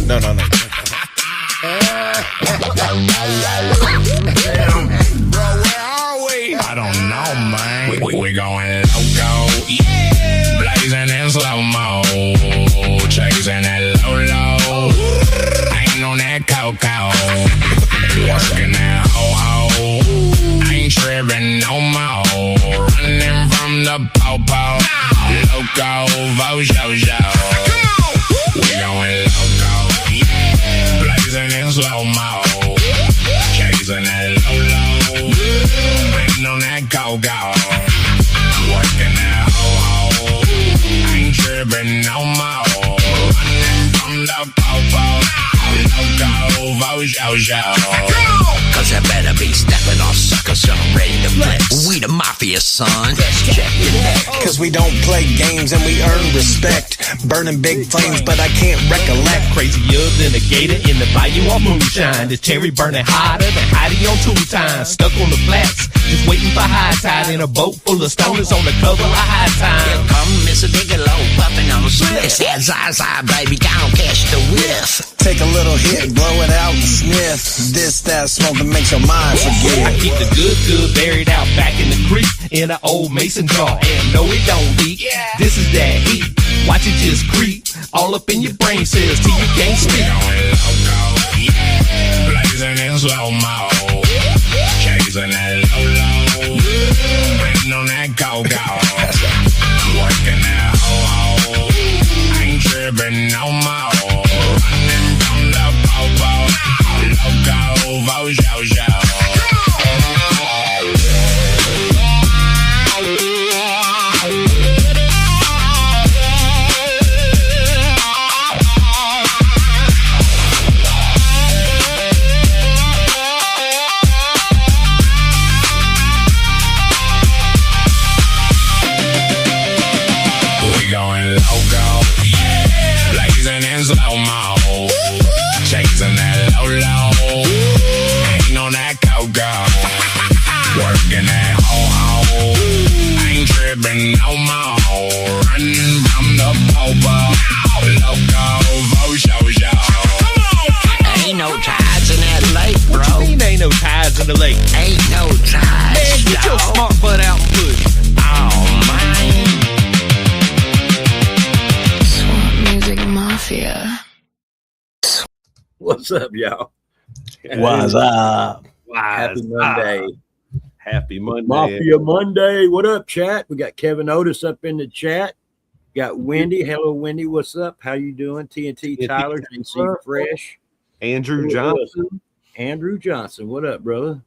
No. I don't know, man. We going loco, yeah. Blazing in slow-mo, chasing that low. Ain't on that cocoa, working that ho-ho. Ain't tripping no more, running from the po-po. Loco, vo-sho-sho. We going loco, yeah. Blazing in slow-mo, chasing that low. Ain't on that go-go, working that ho-ho. Ain't tripping no more, running from the po-po. Loco, vo-sho-sho. Cause I better be stepping on suckers, so I'm ready to flex. We the Mafia, son. Check your neck. Cause we don't play games and we earn respect. Burning big flames, but I can't recollect. Crazier than a gator in the bayou on moonshine. The cherry burning hotter than Heidi on 2 times. Stuck on the flats, just waiting for high tide. In a boat full of stoners on the cover of High Time. Here come Mr. Bigelow, puffing on a split. That Zaza, baby, don't catch the whiff. Take a little hit, blow it out and sniff. This, that smoke that makes your mind forget. I keep the good buried out back in the creek in an old mason jar. And no, it don't leak. This is that heat. Watch it just creep all up in your brain cells till you can't speak. Blazing in slow-mo, chasing that low. Ain't on that go-go, working that ho-ho. Ain't tripping no more, running from the po-po. Loco, vo-sho-sho. Slow-mo, chasing that low. Ain't on that go-go, working that ho-ho. Ain't tripping no more, running from the po-po. Loco, vo-sho-sho. Ain't no tides in that lake, bro. What you mean ain't no tides in the lake? Ain't no tides, Man, get your dawg. smart butt out and push. Oh, man. Mafia. What's up, y'all? What's up? Happy Monday. Happy Monday. Mafia Monday. What up, chat? We got Kevin Otis up in the chat. Got Wendy. Hello, Wendy. What's up? How you doing? TNT Tyler, JC Fresh. Andrew Johnson. Andrew Johnson. What up, brother?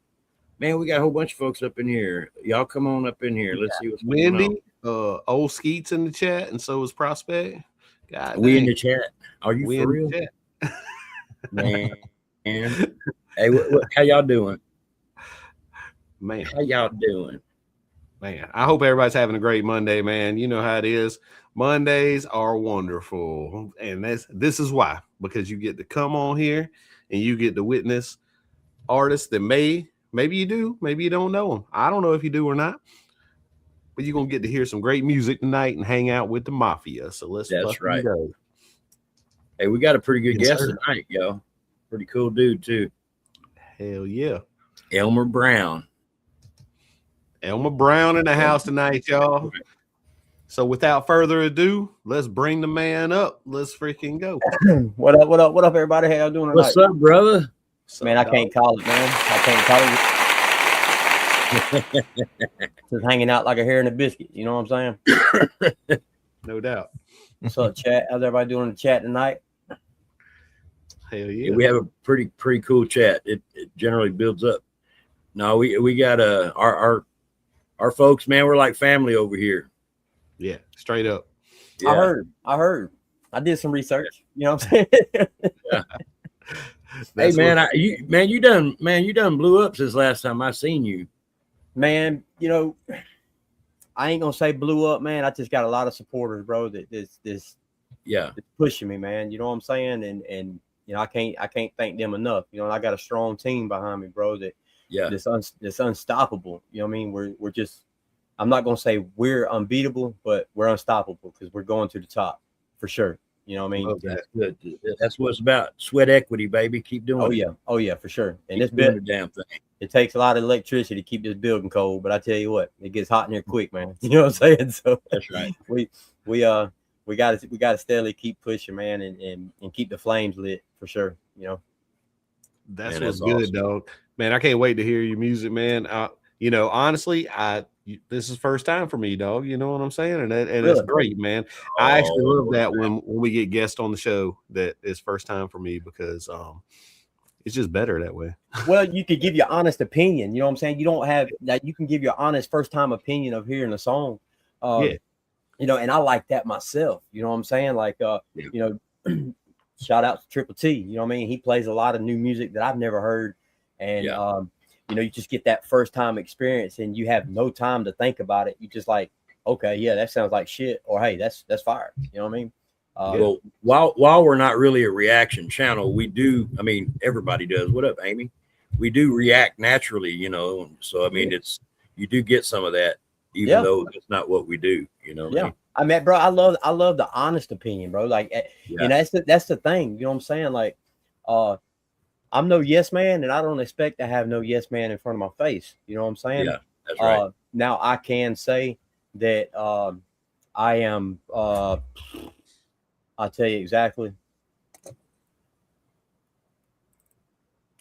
Man, we got a whole bunch of folks up in here. Y'all come on up in here. Let's see what's going on. Wendy, old Skeets in the chat, and so is Prospect. God, we in the chat. Are you for real? Man. Hey, how y'all doing? Man. How y'all doing? Man, I hope everybody's having a great Monday, man. You know how it is. Mondays are wonderful. And this is why. Because you get to come on here and you get to witness artists that maybe you do, maybe you don't know them. I don't know if you do or not. But you're going to get to hear some great music tonight and hang out with the Mafia. So let's right. go. Hey, we got a pretty good guest sir. tonight, yo. Pretty cool dude, too. Hell yeah. Elmer Brown. Elmer Brown in the house tonight, y'all. So without further ado, let's bring the man up. Let's freaking go. What up, everybody? How y'all doing tonight? What's up, brother? Man, I can't call it, man. I can't call it. Just hanging out like a hare in a biscuit. You know what I'm saying? No doubt. What's up, chat? How's everybody doing in the chat tonight? Hell yeah. We have a pretty cool chat. It generally builds up. No, we got our folks, man. We're like family over here. Yeah, straight up. Yeah. I heard. I did some research. You know what I'm saying? Yeah. Hey, man, you done blew up since last time I seen you. Man, you know, I ain't gonna say blew up, man. I just got a lot of supporters, bro. This Yeah, it's pushing me, man. You know what I'm saying? And you know, I can't thank them enough. You know, and I got a strong team behind me, bro. That's unstoppable. You know what I mean? We're just, I'm not gonna say we're unbeatable, but we're unstoppable because we're going to the top for sure. You know what I mean? That's good. That's what it's about. Sweat equity, baby. Keep doing it. Oh yeah, for sure. And Keep this doing the damn thing. it takes a lot of electricity to keep this building cold, but I tell you what, it gets hot in here quick, man. You know what I'm saying? So That's right. We gotta steadily keep pushing, man, and keep the flames lit for sure. You know. That's Man, what's that's good, awesome. dog. Man, I can't wait to hear your music, man. You know, honestly, this is first time for me, dog. You know what I'm saying? And it's Really? great, man. I actually love Oh, that when we get guests on the show that is first time for me because it's just better that way. Well, you could give your honest opinion. You know what I'm saying? You don't have that. You can give your honest first time opinion of hearing a song. Yeah. You know, and I like that myself. You know what I'm saying? Like, you know, shout out to Triple T. You know what I mean? He plays a lot of new music that I've never heard. And, you know, you just get that first time experience and you have no time to think about it. You just like, okay, yeah, that sounds like shit. Or, hey, that's fire. You know what I mean? Well, while we're not really a reaction channel, we do. I mean, everybody does. What up, Amy? We do react naturally, you know. So I mean, you do get some of that, even though it's not what we do. You know. What I mean, bro, I love the honest opinion, bro. Like, you know, that's the thing. You know what I'm saying? Like, I'm no yes man, and I don't expect to have no yes man in front of my face. You know what I'm saying? Yeah, that's right. Now I can say that I am. I'll tell you exactly.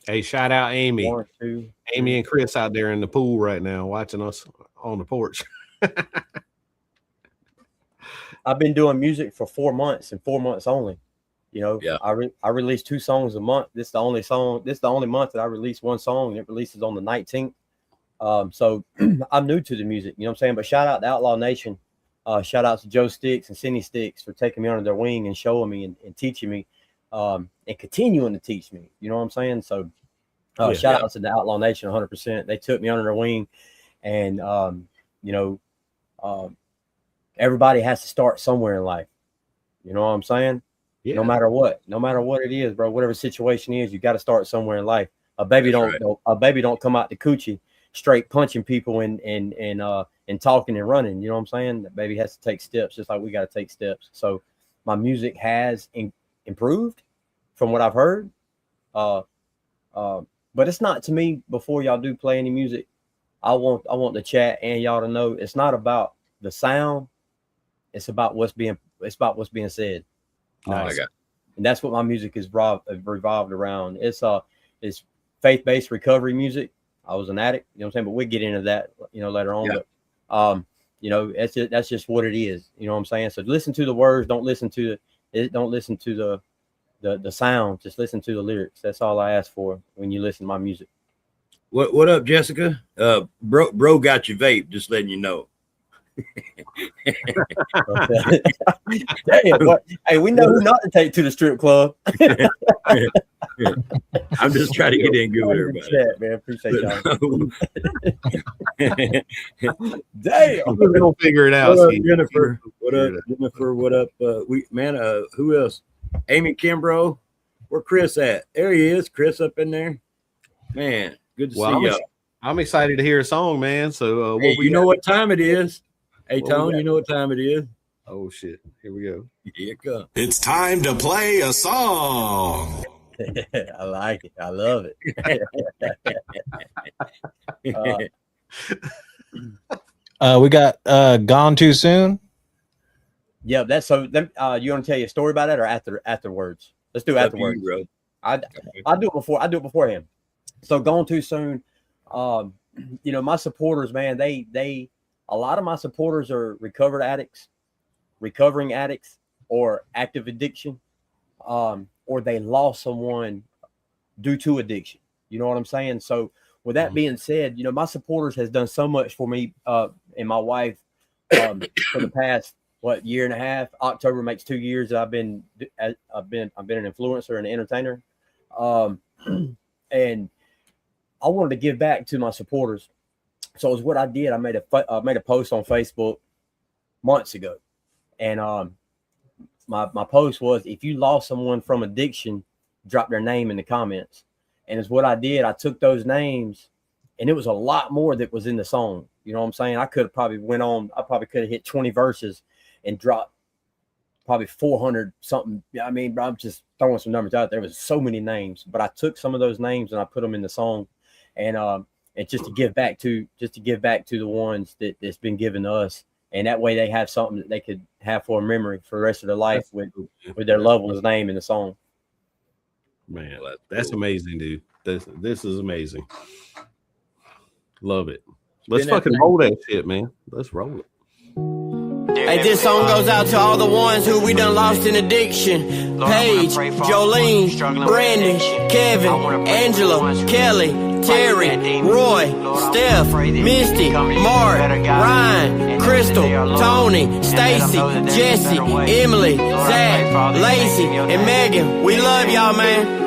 Hey, shout out Amy. 1, 2, Amy and Chris out there in the pool right now watching us on the porch. I've been doing music for 4 months and 4 months only. You know, I release 2 songs a month. This is the only song. This is the only month that I release one song, and it releases on the 19th. So I'm new to the music. You know what I'm saying? But shout out to Outlaw Nation. Shout out to Joe Sticks and Cindy Sticks for taking me under their wing and showing me and teaching me, and continuing to teach me. You know what I'm saying? So shout out to the Outlaw Nation 100%. They took me under their wing, and you know, everybody has to start somewhere in life. You know what I'm saying? Yeah. No matter what it is, bro, whatever situation is, you got to start somewhere in life. A baby don't come out the coochie straight punching people and talking and running. You know what I'm saying? The baby has to take steps, just like we got to take steps. So my music has improved from what I've heard. But it's not, to me, before y'all do play any music, I want the chat and y'all to know it's not about the sound. It's about what's being said. Nice. And that's what my music is revolved around. It's faith-based recovery music. I was an addict, you know what I'm saying? But we'll get into that, you know, later on. Yeah. But you know, that's just what it is. You know what I'm saying? So listen to the words, don't listen to the sound, just listen to the lyrics. That's all I ask for when you listen to my music. What up, Jessica? Bro got your vape, just letting you know. Damn, hey, we know who not to take to the strip club. I'm just trying to get in good with everybody. Chat, man. Appreciate y'all. Damn, we're gonna figure it out. What up, Jennifer? What up, Jennifer? What up? Who else? Amy Kimbrough. Where Chris at? There he is. Chris up in there. Man, good to see you. I'm excited to hear a song, man. So hey, you know what time it is? Hey, Tone, you know what time it is? Oh, shit. Here we go. Here it comes. It's time to play a song. I like it. I love it. We got Gone Too Soon. Yeah, that's so. You want to tell you a story about it or afterwards? Let's do afterwards, bro. I do it before. I do it beforehand. So Gone Too Soon. You know, my supporters, man, a lot of my supporters are recovering addicts, or active addiction, or they lost someone due to addiction. You know what I'm saying? So with that being said, you know, my supporters has done so much for me and my wife for the past year and a half. October makes 2 years that I've been an influencer and an entertainer, and I wanted to give back to my supporters. So it's what I did. I made a post on Facebook months ago, and my post was, if you lost someone from addiction, drop their name in the comments. And it's what I did. I took those names, and it was a lot more that was in the song. You know what I'm saying? I could have probably could have hit 20 verses and dropped probably 400 something. I mean, I'm just throwing some numbers out. There was so many names, but I took some of those names and I put them in the song, and just to give back to the ones that's been given to us, and that way they have something that they could have for a memory for the rest of their life with their loved one's name in the song. Man, that's amazing, dude. This is amazing. Love it. Let's fucking roll that shit, man. Let's roll it. Hey, this song goes out to all the ones who we done lost in addiction. Paige, Jolene, Brandon, Kevin, Angela, Kelly, Terry, Roy, Steph, Misty, Mark, Ryan, Crystal, Tony, Stacy, Jesse, Emily, Zach, Lacey, and Megan. We love y'all, man.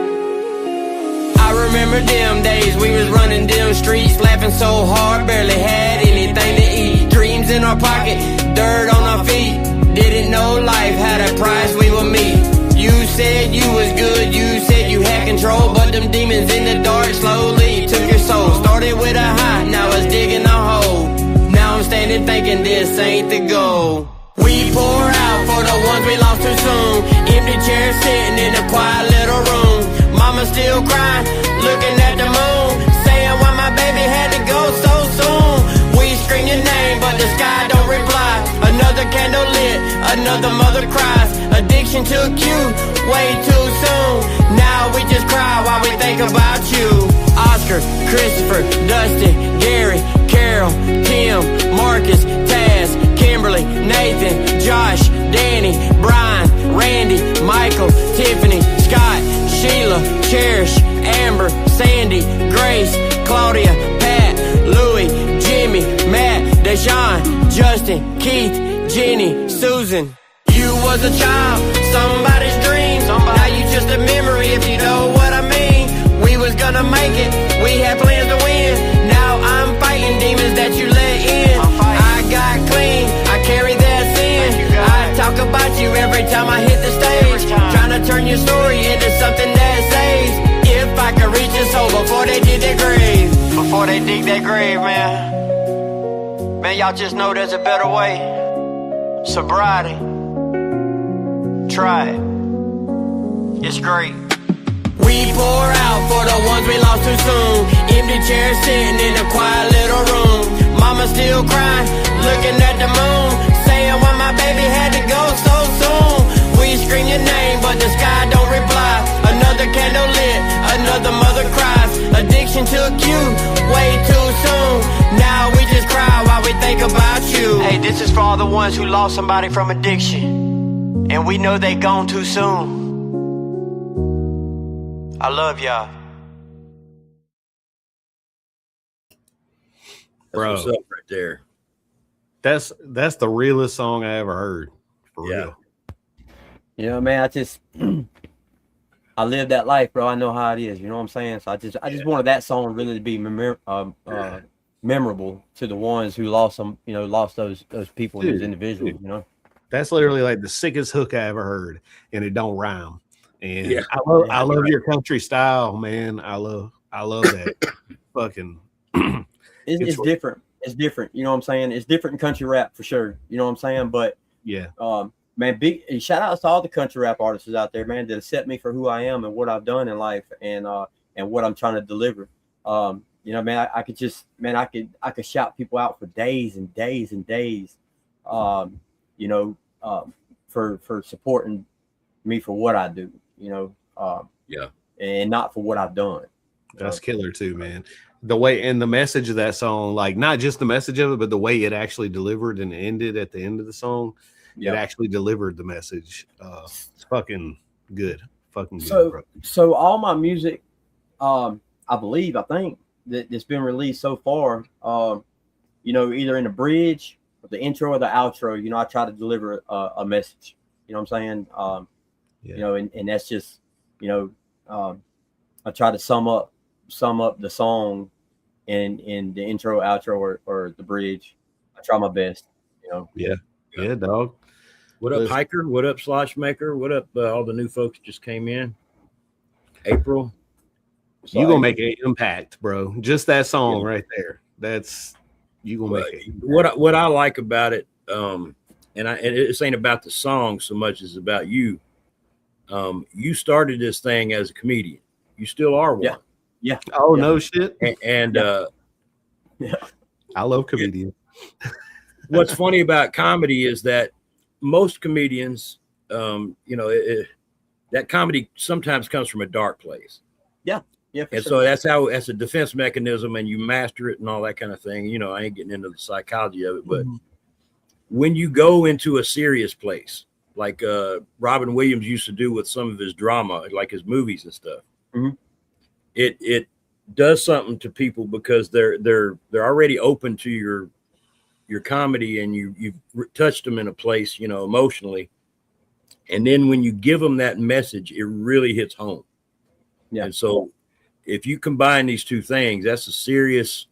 I remember them days we was running them streets, laughing so hard, barely had anything to eat. Dreams in our pocket, dirt on our feet. Didn't know life had a price we would meet. You said you was good, you said you had control, but them demons in the dark slowly took your soul. Started with a high, now it's digging a hole. Now I'm standing thinking this ain't the goal. We pour out for the ones we lost too soon. Empty chairs sitting in a quiet little room. Mama still crying, looking at the moon, saying why my baby had to go so soon. We scream your name, but the sky don't reply. Another candle lit, another mother cries. Addiction took you way too soon. Now we just cry while we think about you. Oscar, Christopher, Dustin, Gary, Carol, Tim, Marcus, Taz, Kimberly, Nathan, Josh, Danny, Brian, Randy, Michael, Tiffany, Scott, Sheila, Cherish, Amber, Sandy, Grace, Claudia, Pat, Louie, Jimmy, Matt, Deshaun, Justin, Keith, Jenny, Susan. You was a child, somebody's dream. Now you just a memory if you know what I mean. We was gonna make it, we had plans to win. Now I'm fighting demons that you let in. I got clean, I carry that sin. I talk about you every time I hit the stage, trying to turn your story into something that saves. If I could reach your soul before they dig their grave. Before they dig their grave, man. Man, y'all just know there's a better way. Sobriety. Try it. It's great. We pour out for the ones we lost too soon. Empty chairs sitting in a quiet little room. Mama still crying, looking at the moon, saying why my baby had to go so soon. We scream your name, but the sky don't reply. Another candle lit, another mother cries. Addiction took you way too soon. Now we just cry while we think about you. Hey, this is for all the ones who lost somebody from addiction, and we know they gone too soon. I love y'all. Bro, That's what's up right there. That's the realest song I ever heard. For real. You know, man, I live that life, bro. I know how it is. You know what I'm saying? So I just wanted that song really to be memorable to the ones who lost those people, those individuals. You know, that's literally like the sickest hook I ever heard, and it don't rhyme. And I love your country style, man. I love that. Fucking, it's different. It's different. You know what I'm saying? It's different in country rap for sure. You know what I'm saying? But yeah, man, big shout outs to all the country rap artists out there, man, that accept me for who I am and what I've done in life, and what I'm trying to deliver. You know, man, I could shout people out for days and days and days. You know, for supporting me for what I do. You know, and not for what I've done. That's killer too, man. The way and the message of that song, like not just the message of it, but the way it actually delivered and ended at the end of the song, it actually delivered the message. It's fucking good. Fucking good, bro. So all my music, I think that's been released so far, you know, either in the bridge or the intro or the outro, you know, I try to deliver a message. You know what I'm saying? You know, and that's just, you know, I try to sum up the song in the intro, outro, or the bridge. I try my best, you know. Yeah, dog. What up, Hiker? What up, Slosh Maker? What up, all the new folks just came in? April. You gonna make an impact, bro. Just that song right there. That's you gonna make it. What I like about it, and it ain't about the song so much as about you. You started this thing as a comedian. You still are one. Yeah. Oh, no shit. And I love comedians. What's funny about comedy is that most comedians, that comedy sometimes comes from a dark place. Yeah. And so that's a defense mechanism, and you master it and all that kind of thing. I ain't getting into the psychology of it, but when you go into a serious place, like Robin Williams used to do with some of his drama, like his movies and stuff, it does something to people because they're already open to your comedy, and you've touched them in a place, emotionally. And then when you give them that message, it really hits home. Yeah. And so if you combine these two things, that's a serious,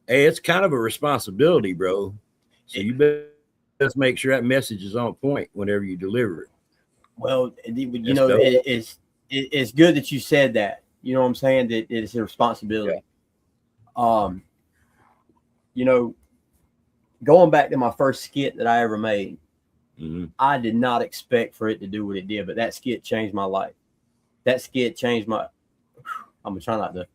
it's kind of a responsibility, bro. So you better make sure that message is on point whenever you deliver it. Well, it's good that you said that. You know what I'm saying? That it's a responsibility. Yeah. Going back to my first skit that I ever made, I did not expect for it to do what it did, but that skit changed my life. That skit changed my. I'm gonna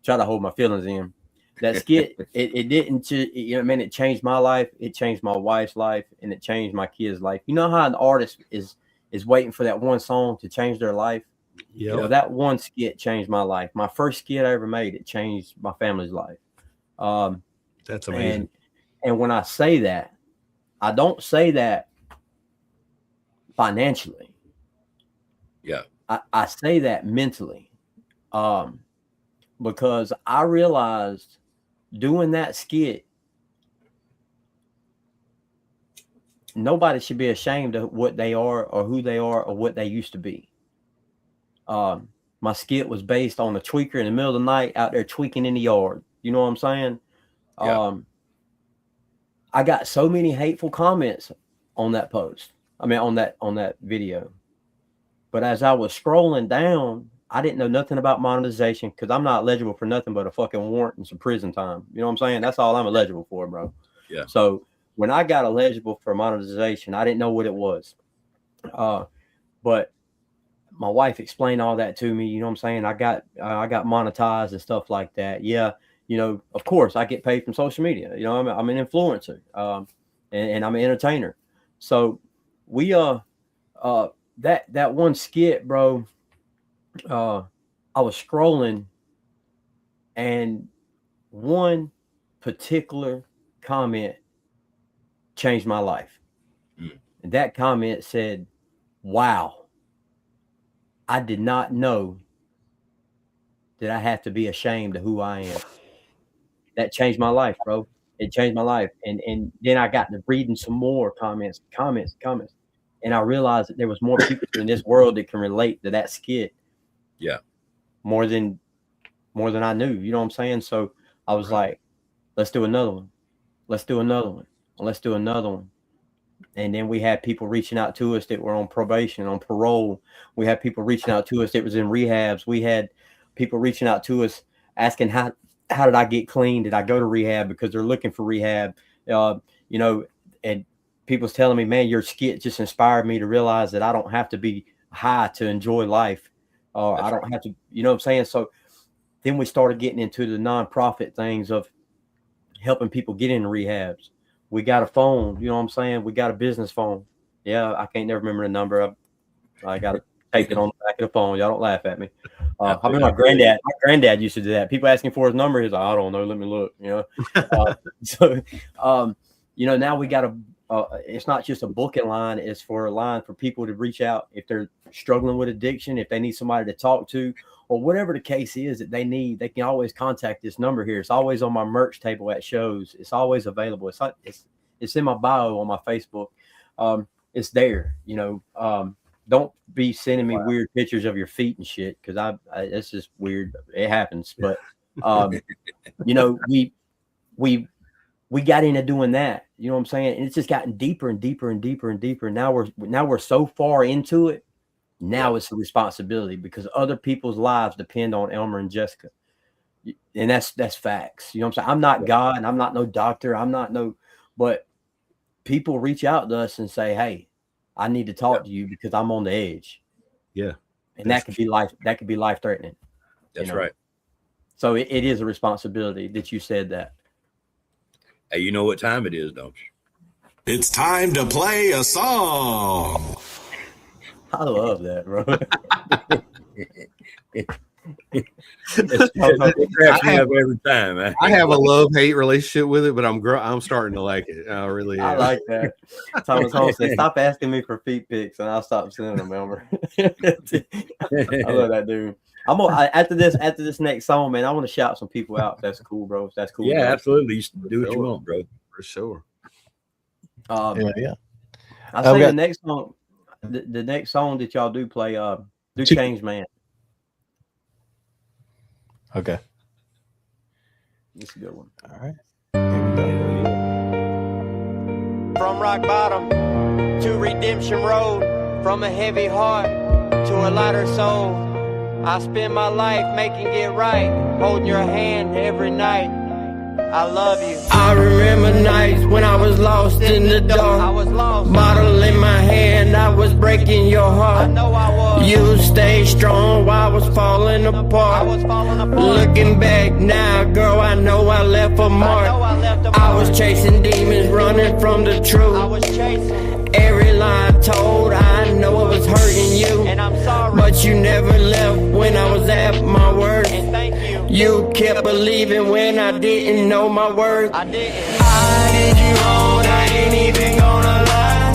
try to hold my feelings in. That skit, it didn't. It changed my life. It changed my wife's life, and it changed my kids' life. You know how an artist is waiting for that one song to change their life. Yeah, that one skit changed my life. My first skit I ever made, it changed my family's life. That's amazing. And when I say that, I don't say that financially. Yeah. I say that mentally. Because I realized doing that skit, nobody should be ashamed of what they are or who they are or what they used to be. My skit was based on a tweaker in the middle of the night out there tweaking in the yard. You know what I'm saying? Yeah. I got so many hateful comments on that post. I mean, on that video. But as I was scrolling down, I didn't know nothing about monetization because I'm not eligible for nothing but a fucking warrant and some prison time. You know what I'm saying? That's all I'm eligible for, bro. Yeah. So when I got eligible for monetization, I didn't know what it was. But my wife explained all that to me. You know what I'm saying? I got monetized and stuff like that. Yeah. Of course I get paid from social media. I'm an influencer, and I'm an entertainer. So we, that one skit, bro, I was scrolling and one particular comment changed my life. And that comment said, wow, I did not know that I have to be ashamed of who I am. That changed my life, bro. It changed my life. And then I got to reading some more comments. And I realized that there was more people in this world that can relate to that skit. Yeah. More than I knew. You know what I'm saying? So I was like, let's do another one. Let's do another one. Let's do another one. And then we had people reaching out to us that were on probation, on parole. We had people reaching out to us that was in rehabs. We had people reaching out to us asking how did I get clean? Did I go to rehab? Because they're looking for rehab. And people's telling me, man, your skit just inspired me to realize that I don't have to be high to enjoy life. I don't have to, you know what I'm saying? So then we started getting into the nonprofit things of helping people get into rehabs. We got a phone, you know what I'm saying? We got a business phone. Yeah, I can't never remember the number. I got it taped it on the back of the phone. Y'all don't laugh at me. I mean, my granddad used to do that. People asking for his number. He's like, I don't know. Let me look, now we got it's not just a booking line. It's for a line for people to reach out if they're struggling with addiction, if they need somebody to talk to, or whatever the case is that they need. They can always contact this number here. It's always on my merch table at shows. It's always available. It's in my bio on my Facebook. It's there. Don't be sending me weird pictures of your feet and shit, because it's just weird. It happens. But we got into doing that. You know what I'm saying? And it's just gotten deeper and deeper and deeper and deeper. Now we're so far into it. Now it's a responsibility because other people's lives depend on Elmer and Jessica. And that's facts. You know what I'm saying? I'm not God, and I'm not no doctor. I'm not no, but people reach out to us and say, "Hey, I need to talk to you because I'm on the edge." Yeah. And that could be life threatening. That's right. So it is a responsibility that you said that. Hey, you know what time it is, don't you? It's time to play a song. I love that, bro. It cracks me up every time, man. I have a love-hate relationship with it, but I'm starting to like it. I really am. I like that. Thomas Holmes said, "Stop asking me for feet pics, and I'll stop sending them." Remember? I love that dude. After this next song, man, I want to shout some people out. That's cool, bro. That's cool. Yeah, bro. absolutely. Do what you want, bro. For sure. Yeah. I say the next song, the next song that y'all do play, do Change Man. Okay. It's a good one. All right. From rock bottom to redemption road, from a heavy heart to a lighter soul, I spend my life making it right, holding your hand every night. I love you. I remember nights when I was lost in the dark. I was lost. Bottle in my hand, I was breaking your heart. I know I was. You stayed strong while I was falling apart. I was falling apart. Looking back now, girl, I know I left a mark. I was chasing demons, running from the truth. I was chasing. Every lie I told, I know it was hurting you. And I'm sorry. But you never left when I was at my worst. And thank you. You kept believing when I didn't know my worth. I didn't. I did you wrong, I ain't even gonna lie.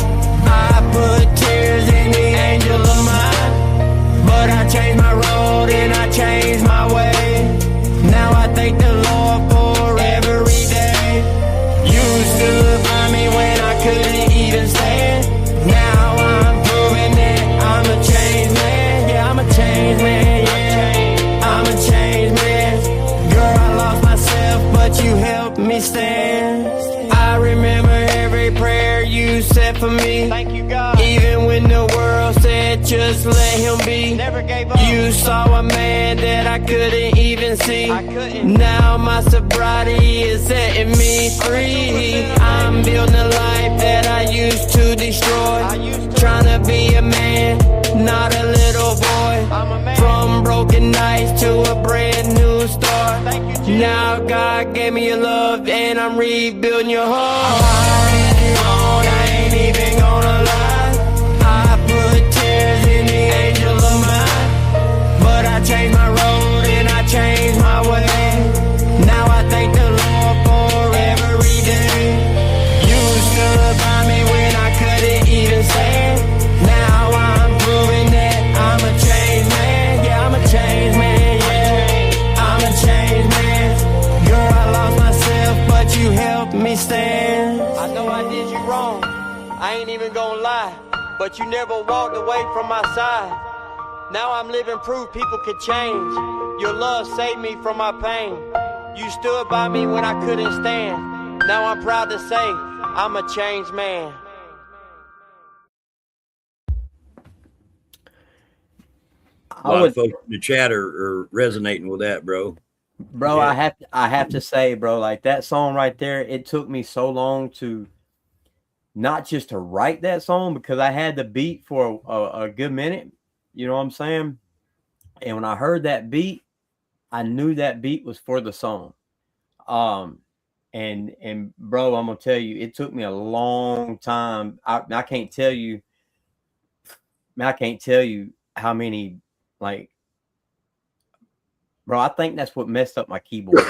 I put tears in the angel of mine. But I changed my road and I changed my way. Now I thank the Lord for every day. You stood by me when I couldn't even stand. Now I'm proving that I'm a changed man. Yeah, I'm a changed man. Yeah, I'm a changed man. Girl, I lost myself, but you helped me stand. I remember every prayer you said for me. Thank you, God. Even when the world said just let him be. Never gave up. You saw a man that I couldn't even see. I couldn't. Now my sobriety is setting me free. I'm building a life that I used to destroy. Trying to be a man, not a little boy. I'm a man. From broken nights to a brand new start. Thank you, now God gave me your love and I'm rebuilding your heart. I ain't even gonna lie. I put tears in the angel of mine. But I changed my road and I changed my way. Now I thank the Lord for every day. You stood by me when I couldn't even stand. Now I'm proving that I'm a changed man. Yeah, I'm a changed man. Yeah, I'm a changed man. Girl, I lost myself, but you helped me stand. I know I did you wrong, I ain't even gonna lie. But you never walked away from my side. Now I'm living proof people could change. Your love saved me from my pain. You stood by me when I couldn't stand. Now I'm proud to say I'm a changed man. A lot of folks in the chat are resonating with that, bro. Bro, yeah. I have to say, bro, like that song right there, it took me so long to not just to write that song, because I had the beat for a good minute. You know what I'm saying? And when I heard that beat, I knew that beat was for the song. And bro, I'm gonna tell you, it took me a long time. I can't tell you how many, like, bro, I think that's what messed up my keyboard.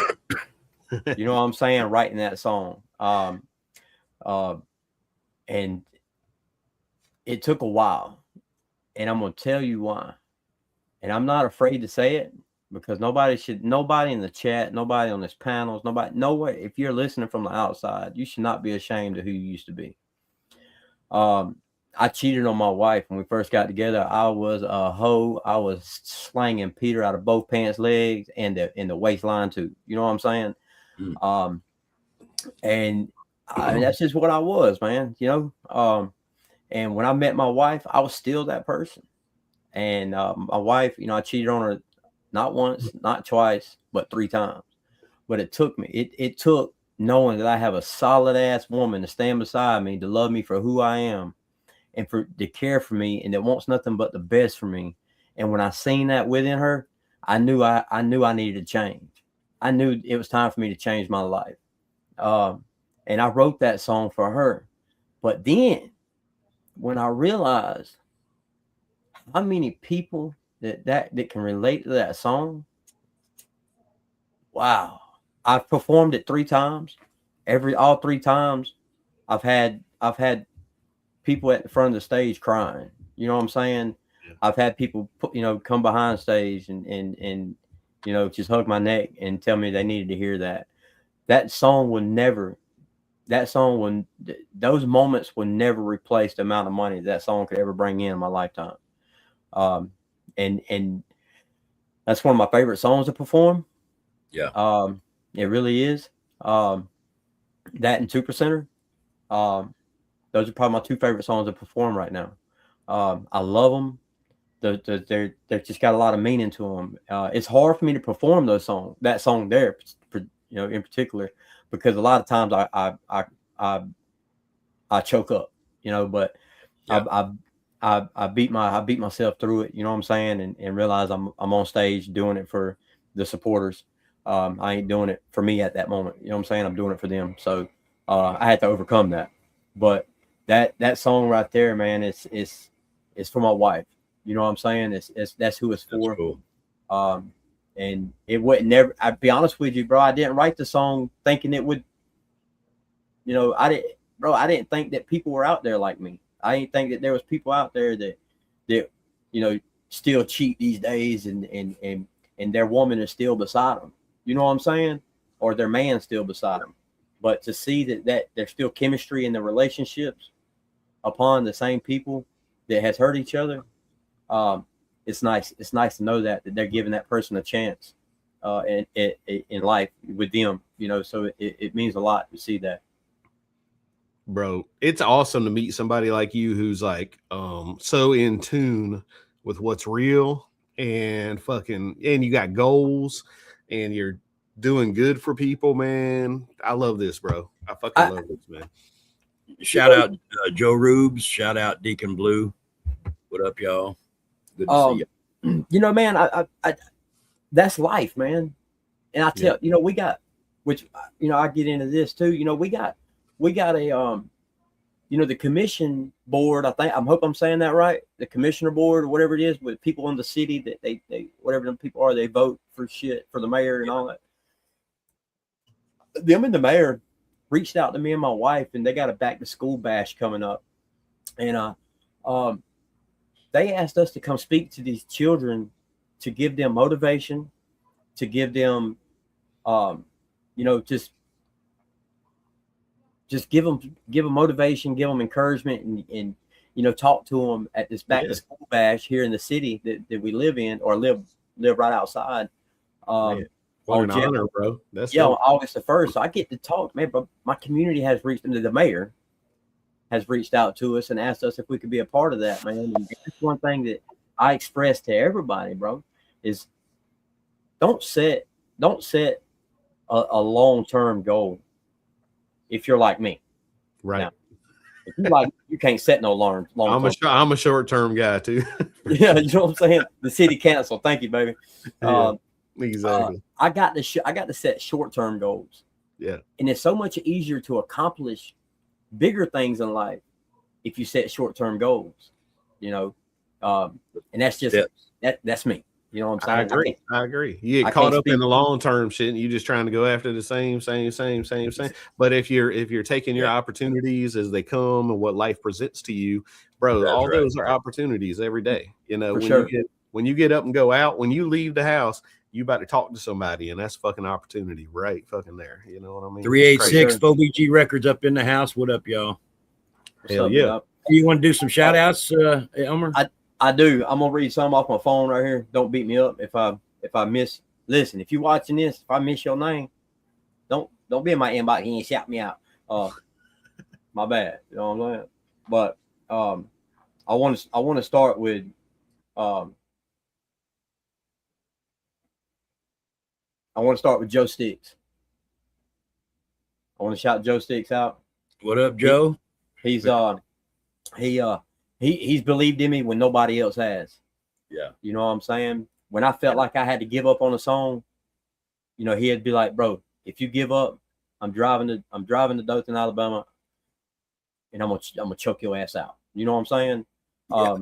You know what I'm saying? Writing that song. And it took a while. And I'm gonna tell you why. And I'm not afraid to say it, because nobody in the chat, nobody on this panel, nowhere, if you're listening from the outside, you should not be ashamed of who you used to be. I cheated on my wife when we first got together. I was a hoe. I was slanging Peter out of both pants legs and the waistline too. You know what I'm saying? And that's just what I was, man. You know. And when I met my wife, I was still that person. And my wife, you know, I cheated on her not once, not twice, but 3 times. But it took me. It took knowing that I have a solid ass woman to stand beside me, to love me for who I am, and to care for me, and that wants nothing but the best for me. And when I seen that within her, I knew I needed to change. I knew it was time for me to change my life. And I wrote that song for her. But then when I realized how many people that can relate to that song, wow. I've performed it 3 times. All 3 times I've had people at the front of the stage crying. You know what I'm saying? Yeah. I've had people come behind stage and just hug my neck and tell me they needed to hear that. Those moments would never replace the amount of money that song could ever bring in my lifetime. And that's one of my favorite songs to perform. Yeah. It really is. That and 2%er. Those are probably my 2 favorite songs to perform right now. I love them. They've just got a lot of meaning to them. It's hard for me to perform that song there, in particular, because a lot of times I choke up, but yeah. I beat myself through it. You know what I'm saying? And realize I'm on stage doing it for the supporters. I ain't doing it for me at that moment. You know what I'm saying? I'm doing it for them. So I had to overcome that. But that song right there, man, it's for my wife. You know what I'm saying? That's who it's for. Cool. And it would never. I'd be honest with you, bro. I didn't write the song thinking it would. I didn't think that people were out there like me. I didn't think that there was people out there that still cheat these days, and their woman is still beside them. You know what I'm saying? Or their man still beside them. But to see that there's still chemistry in the relationships upon the same people that has hurt each other, it's nice. It's nice to know that they're giving that person a chance in life with them. So it means a lot to see that. Bro, it's awesome to meet somebody like you who's like so in tune with what's real and you got goals and you're doing good for people, man. I love this, bro. I love this, man. Shout out Joe Rubes. Shout out Deacon Blue. What up, y'all? Good to see you. Man, I that's life, man. And I tell we got, which I get into this too. We got a the commission board. I hope I'm saying that right. The commissioner board or whatever it is, with people in the city that they whatever them people are, they vote for shit for the mayor and all that. Them and the mayor reached out to me and my wife, and they got a back to school bash coming up, and they asked us to come speak to these children to give them motivation, to give them just give them motivation, give them encouragement, and talk to them at this back to school bash here in the city that we live in, or live right outside. What an honor, bro. That's on August the 1st. So I get to talk, man. But my community has reached into the mayor has reached out to us and asked us if we could be a part of that, man. And that's one thing that I express to everybody, bro, is don't set a long-term goal if you're like me. Right. Now, if you can't set no long. I'm a short-term guy too. Yeah, you know what I'm saying? The city council. Thank you, baby. Yeah, exactly. I got to set short-term goals. Yeah. And it's so much easier to accomplish bigger things in life if you set short-term goals, and that's just that's me. You know what I'm saying? I agree. You get caught up in the long-term shit and you just trying to go after the same. But if you're taking your opportunities as they come and what life presents to you, bro, those are opportunities every day. When you get up and go out, when you leave the house, you about to talk to somebody, and that's fucking opportunity right fucking there. You know what I mean? 386 FOBG Records up in the house. What up, y'all? Hell yeah. You want to do some shout outs, Elmer? I do. I'm gonna read some off my phone right here. Don't beat me up if I miss. Listen, if you're watching this, if I miss your name, don't be in my inbox and shout me out. My bad. You know what I'm saying? But I want to start with Joe Sticks. I want to shout Joe Sticks out. What up, Joe? He's believed in me when nobody else has. Yeah. You know what I'm saying? When I felt like I had to give up on a song, you know, he'd be like, bro, if you give up, I'm driving to Dothan, Alabama, and I'm gonna choke your ass out. You know what I'm saying? Yeah.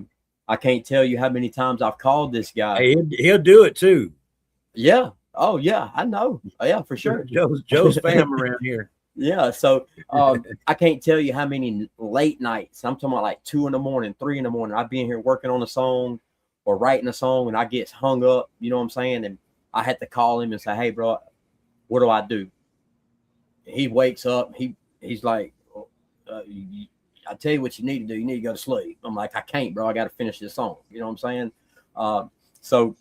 I can't tell you how many times I've called this guy. Hey, he'll do it too. Yeah. Oh yeah, I know. Oh, yeah, for sure. Joe's fam around here. Yeah. So I can't tell you how many late nights. I'm talking about like 2 a.m, 3 a.m. I've been here working on a song or writing a song, and I get hung up. You know what I'm saying? And I had to call him and say, "Hey, bro, what do I do?" He wakes up. He's like, I tell you what you need to do. You need to go to sleep. I'm like, I can't, bro. I got to finish this song. You know what I'm saying? So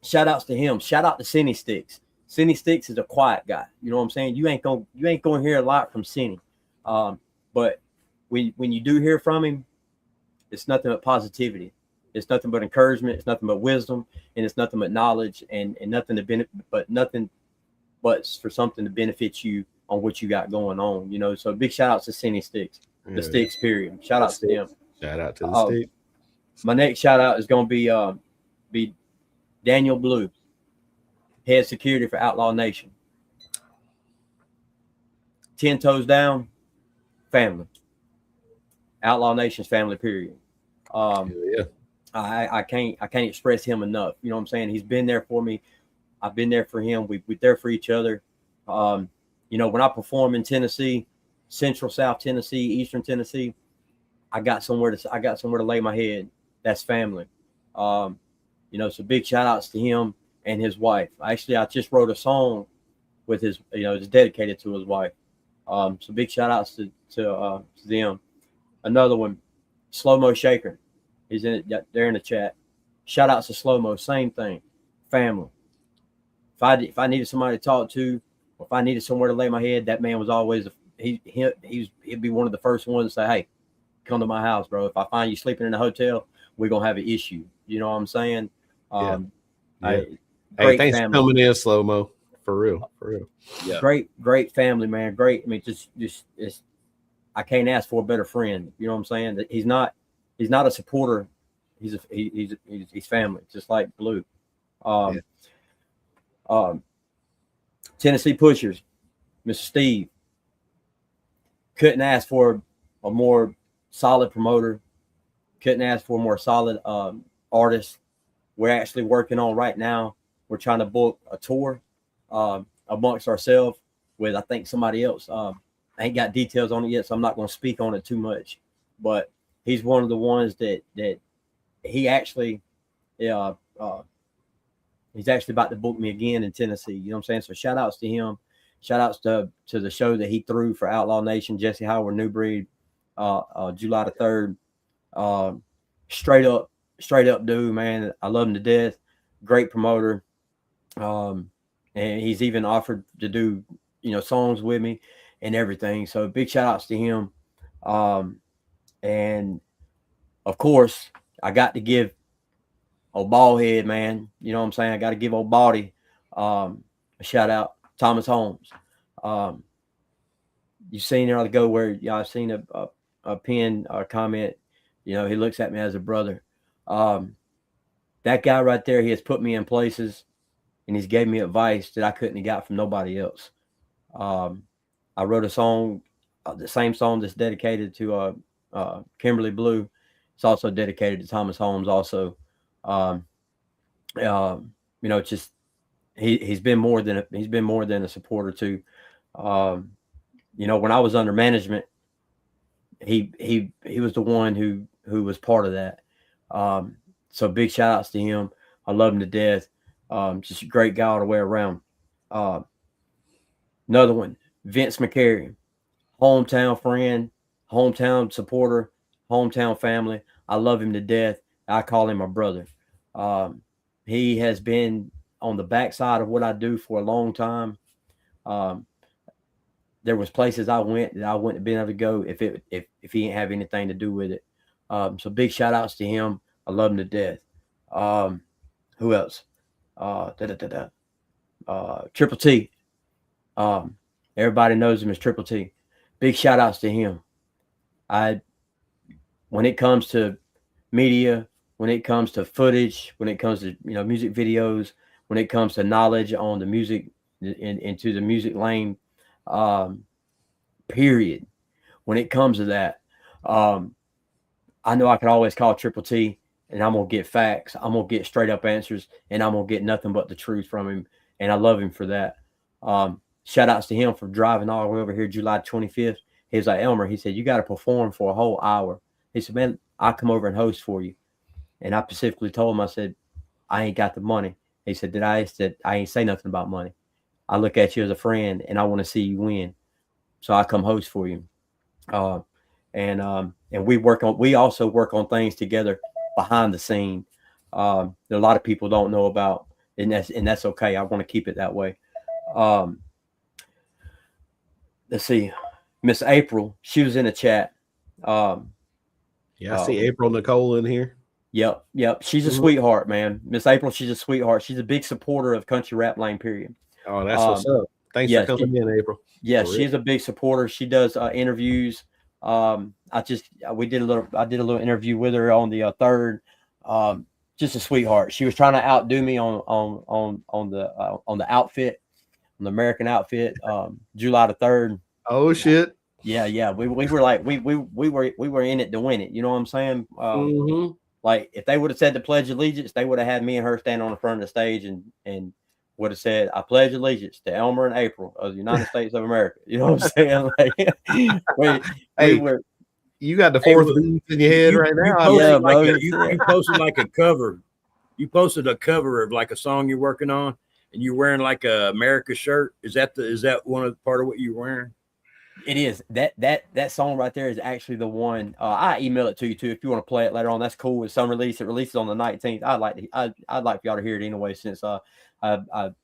shout outs to him. Shout out to Cinny Sticks. Cinny Sticks is a quiet guy. You know what I'm saying? You ain't gonna hear a lot from Cinny. But when you do hear from him, it's nothing but positivity. It's nothing but encouragement. It's nothing but wisdom, and it's nothing but knowledge, and nothing to nothing but for something to benefit you on what you got going on. You know, so big shout outs to Cinny Sticks, the Sticks period. Shout out to them. Shout out to the Sticks. My next shout out is gonna be Daniel Blue, head security for Outlaw Nation. 10 toes down, family. Outlaw Nation's family, period. Yeah. I can't express him enough. You know what I'm saying? He's been there for me. I've been there for him. We're there for each other. You know, when I perform in Tennessee, Central, South Tennessee, Eastern Tennessee, I got somewhere to lay my head. That's family. You know, so big shout outs to him and his wife. Actually, I just wrote a song with his, you know, it's dedicated to his wife. So big shout outs to them. Another one, Slow Mo Shaker. He's in it there in the chat. Shout outs to Slow Mo. Same thing. Family. If I needed somebody to talk to, or if I needed somewhere to lay my head, that man was always he'd be one of the first ones to say, "Hey, come to my house, bro. If I find you sleeping in a hotel, we're gonna have an issue." You know what I'm saying? Yeah. Hey, thanks for coming in, Slow Mo. For real. Yeah. Great family, man. Great. I mean, just it's. I can't ask for a better friend. You know what I'm saying? That he's not a supporter. He's family, just like Blue. Tennessee Pushers, Mr. Steve. Couldn't ask for a more solid promoter. Couldn't ask for a more solid artist. We're actually working on right now. We're trying to book a tour amongst ourselves with, I think, somebody else. I ain't got details on it yet, so I'm not going to speak on it too much. But he's one of the ones that he actually, he's actually about to book me again in Tennessee. You know what I'm saying? So shout outs to him. Shout outs to the show that he threw for Outlaw Nation, Jesse Howard, New Breed, July the 3rd. Straight up dude, man. I love him to death. Great promoter. And he's even offered to do, you know, songs with me and everything. So big shout outs to him. And of course, I got to give old Ballhead, man. You know what I'm saying? I got to give old Baldy a shout out. Thomas Holmes. You've seen it go where y'all seen a pin or comment. You know, he looks at me as a brother. That guy right there, he has put me in places, and he's gave me advice that I couldn't have got from nobody else. I wrote a song, the same song that's dedicated to Kimberly Blue. It's also dedicated to Thomas Holmes. Also, you know, just he's been more than a supporter too. You know, when I was under management, he was the one who was part of that. So big shout outs to him. I love him to death. Just a great guy all the way around. Another one, Vince McCary, hometown friend, hometown supporter, hometown family. I love him to death. I call him my brother. He has been on the backside of what I do for a long time. There was places I went that I wouldn't have been able to go if he didn't have anything to do with it. So big shout outs to him. I love him to death. Who else? Triple T. Everybody knows him as Triple T. Big shout outs to him. When it comes to media, when it comes to footage, when it comes to music videos, when it comes to knowledge on the music into the music lane, period. When it comes to that, I know I can always call Triple T and I'm gonna get facts. I'm gonna get straight up answers, and I'm gonna get nothing but the truth from him. And I love him for that. Shout outs to him for driving all the way over here July 25th. He was like, Elmer, he said, you got to perform for a whole hour. He said, man, I'll come over and host for you. And I specifically told him, I said, I ain't got the money. He said, I said, I ain't say nothing about money. I look at you as a friend and I want to see you win. So I come host for you. And we also work on things together behind the scene that a lot of people don't know about. And that's okay. I want to keep it that way. Let's see. Miss April, she was in the chat. I see April Nicole in here. Yep. She's a sweetheart, man. Miss April, she's a sweetheart. She's a big supporter of Country Rap Lane, period. Oh, that's what's up. Thanks for coming in, April. Yes, she's a big supporter. She does interviews. I did a little interview with her on the 3rd. Just a sweetheart. She was trying to outdo me on the outfit, on the American outfit, July the 3rd. Oh shit. Yeah. We were like we were in it to win it. You know what I'm saying? Like if they would have said the Pledge of Allegiance, they would have had me and her stand on the front of the stage and would have said, I pledge allegiance to Elmer and April of the United States of America. You know what I'm saying? Like, you got the fourth in your head right now. You posted like a cover. You posted a cover of like a song you're working on, and you're wearing like a America shirt. Is that one of the part of what you're wearing? It is. That song right there is actually the one. I email it to you too if you want to play it later on. That's cool. It's some release. It releases on the 19th. I'd like for y'all to hear it anyway, since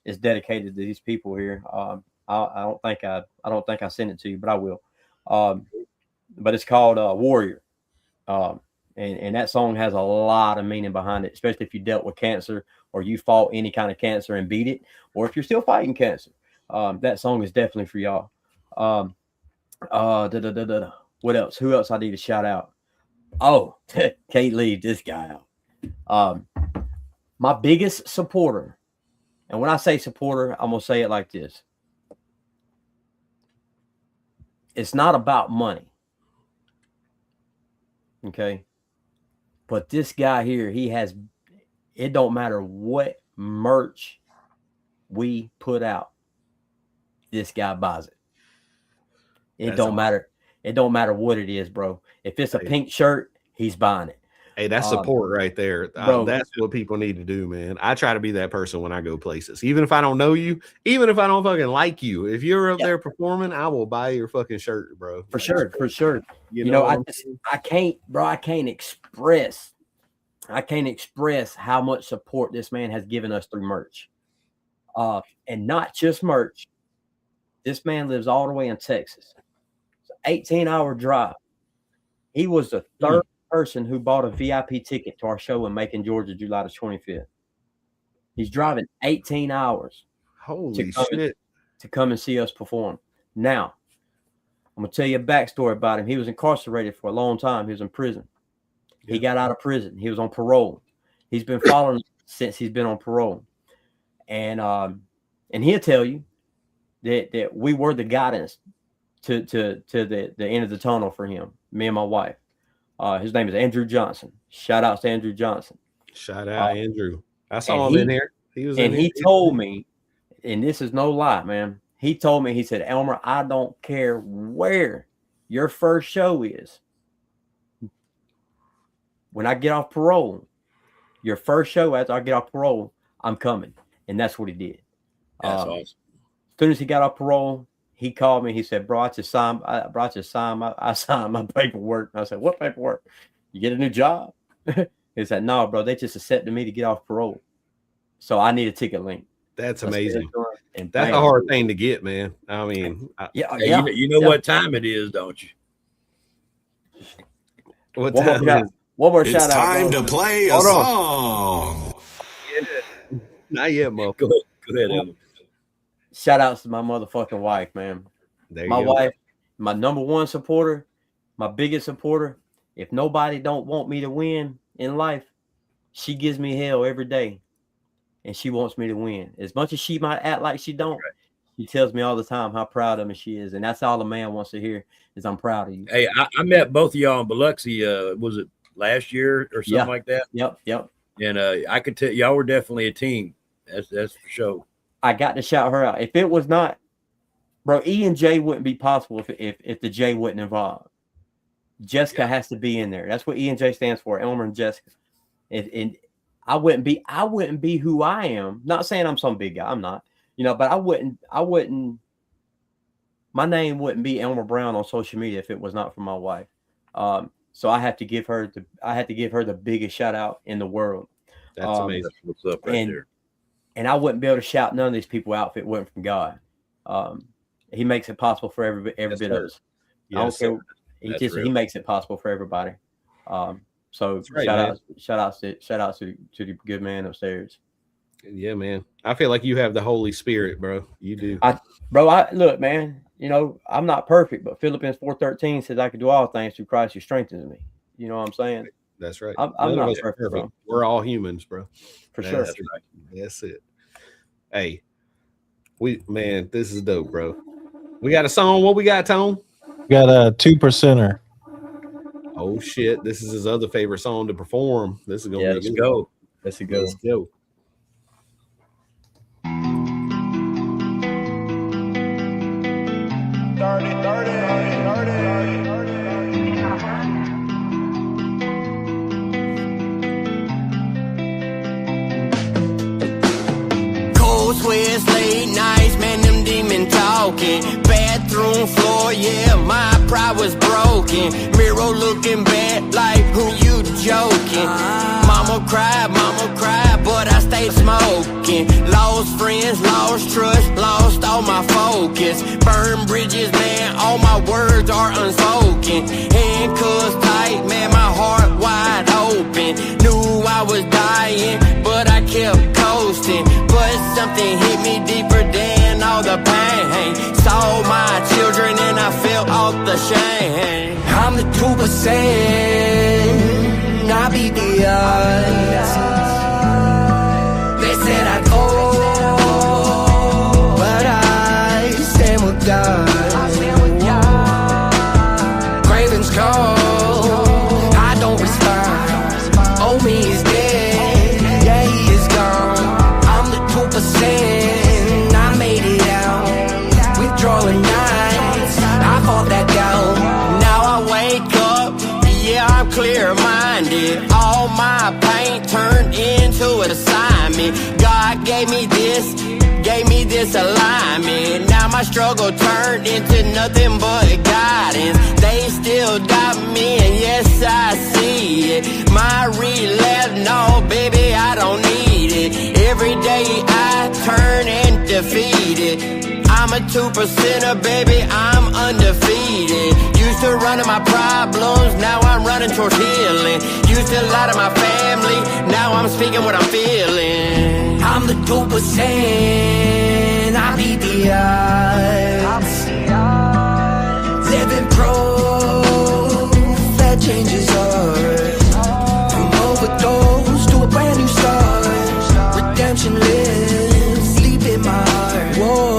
it's dedicated to these people here. I don't think I sent it to you, but I will. But it's called Warrior. And that song has a lot of meaning behind it, especially if you dealt with cancer or you fought any kind of cancer and beat it, or if you're still fighting cancer. That song is definitely for y'all. What else? Who else I need to shout out? Oh, can't leave this guy out. My biggest supporter, and when I say supporter, I'm gonna say it like this. It's not about money. Okay. But this guy here, it don't matter what merch we put out, this guy buys it. It don't matter. It don't matter what it is, bro. If it's a pink shirt, he's buying it. Hey, that's support right there. Bro, that's what people need to do, man. I try to be that person when I go places. Even if I don't know you, even if I don't fucking like you, if you're up there performing, I will buy your fucking shirt, bro. For sure. You know, I can't express how much support this man has given us through merch. And not just merch. This man lives all the way in Texas. It's an 18-hour drive. He was the third person who bought a VIP ticket to our show in Macon, Georgia, July the 25th. He's driving 18 hours to come and see us perform. Now, I'm going to tell you a backstory about him. He was incarcerated for a long time. He was in prison. He got out of prison. He was on parole. He's been following us since he's been on parole. And he'll tell you that we were the guidance to the end of the tunnel for him, me and my wife. His name is Andrew Johnson. Shout out to Andrew Johnson. Shout out Andrew. I saw him in here. He told me, and this is no lie, man. He told me, he said, Elmer, I don't care where your first show is. When I get off parole, your first show after I get off parole, I'm coming. And that's what he did. That's awesome. As soon as he got off parole, he called me. He said, bro, I signed my paperwork. And I said, what paperwork? You get a new job? He said, no, bro, they just accepted me to get off parole. So I need a ticket link. That's amazing. And that's a hard thing to get, man. I mean, you know what time it is, don't you? What time is it? One more it's shout out. Time to play a song. Not yet, Mo. Go ahead, Emma. Shout outs to my motherfucking wife, man. My wife, my number one supporter, my biggest supporter. If nobody don't want me to win in life, she gives me hell every day, and she wants me to win. As much as she might act like she don't, she tells me all the time how proud of me she is, and that's all a man wants to hear is I'm proud of you. Hey, I met both of y'all in Biloxi. Was it last year or something like that? Yep. And I could tell y'all were definitely a team. That's for sure. I got to shout her out. If it was not, bro, E and J wouldn't be possible if the J wasn't involved. Jessica has to be in there. That's what E and J stands for, Elmer and Jessica. And I wouldn't be who I am. Not saying I'm some big guy. I'm not. But I wouldn't. My name wouldn't be Elmer Brown on social media if it was not for my wife. So I have to give her the biggest shout out in the world. That's amazing. What's up right there? And I wouldn't be able to shout none of these people out if it wasn't from God. He makes it possible for every bit of us. Yes, I don't care. He makes it possible for everybody. So right, shout outs to the good man upstairs. Yeah, man. I feel like you have the Holy Spirit, bro. You do. Look, man, I'm not perfect, but Philippians 4:13 says I can do all things through Christ who strengthens me. You know what I'm saying? That's right. I'm not perfect, bro. We're all humans, bro. For sure. That's right. That's it. Hey, this is dope, bro. We got a song. What we got, Tone? We got a 2%er. Oh shit! This is his other favorite song to perform. This is gonna be let's go. Let's go. Let's go. Cold sweats, late nights, man, them demon talking. Bathroom floor, yeah, my pride was broken. Mirror looking bad, like who you joking? Mama cried, but I stayed smoking. Lost friends, lost trust, lost all my focus. Burn bridges, man, all my words are unspoken. Handcuffs tight, man, my heart wide open. Knew I was dying, but I kept coasting. But something hit me deeper than all the pain. Saw my children and I felt all the shame. I'm the 2%. I beat the odds. They said I'd fall, but I stand with God. Cravens call, I don't respond. Oh, me is dead, yeah, he is gone. I'm the 2%, I made it out. Withdrawing nights, I fought that down. Now I wake up, yeah, I'm clear-minded. All my pain turned into an assignment. God gave me this alignment. Now my struggle turned into nothing but guidance. They still doubt me, and yes, I see it. My relapse, no, baby, I don't need it. Every day I turn and defeat it. I'm a 2%er, baby, I'm undefeated. Used to run to my problems, now I'm running towards healing. Used to lie to my family, now I'm speaking what I'm feeling. I'm the 2%, I beat the odds. Living proof that changes hearts. From overdose to a brand new start. Redemption lives deep in my heart. Whoa.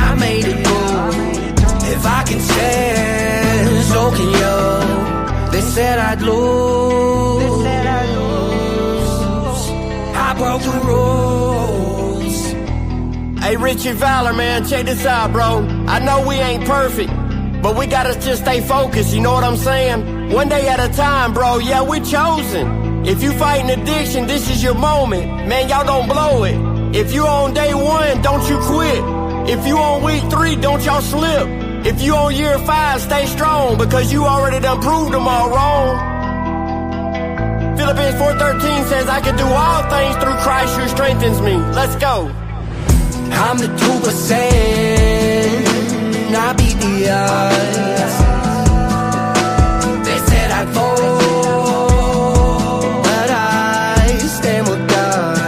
I made it move. If I can stand, so can you. They said I'd lose. I broke the rules. Hey, Richie Valor, man, check this out, bro. I know we ain't perfect, but we gotta just stay focused, you know what I'm saying? One day at a time, bro, yeah, we chosen. If you fighting addiction, this is your moment. Man, y'all gon' blow it. If you on day 1, don't you quit. If you on week 3, don't y'all slip. If you on year 5, stay strong, because you already done proved them all wrong. Philippians 4:13 says I can do all things through Christ who strengthens me. Let's go. I'm the 2%, I beat the odds. They said I'd fall, but I stand with God.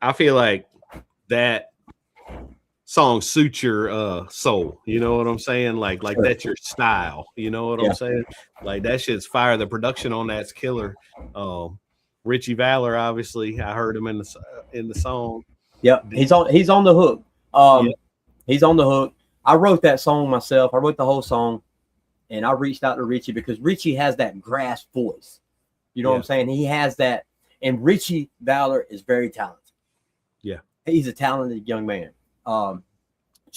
I feel like that song suits your soul. You know what I'm saying? Like that's your style. You know what I'm saying? Like that shit's fire. The production on that's killer. Richie Valor, obviously, I heard him in the song. Yep, he's on the hook. He's on the hook. I wrote that song myself. I wrote the whole song, and I reached out to Richie because Richie has that grass voice. You know what I'm saying? He has that, and Richie Valor is very talented. Yeah, he's a talented young man. So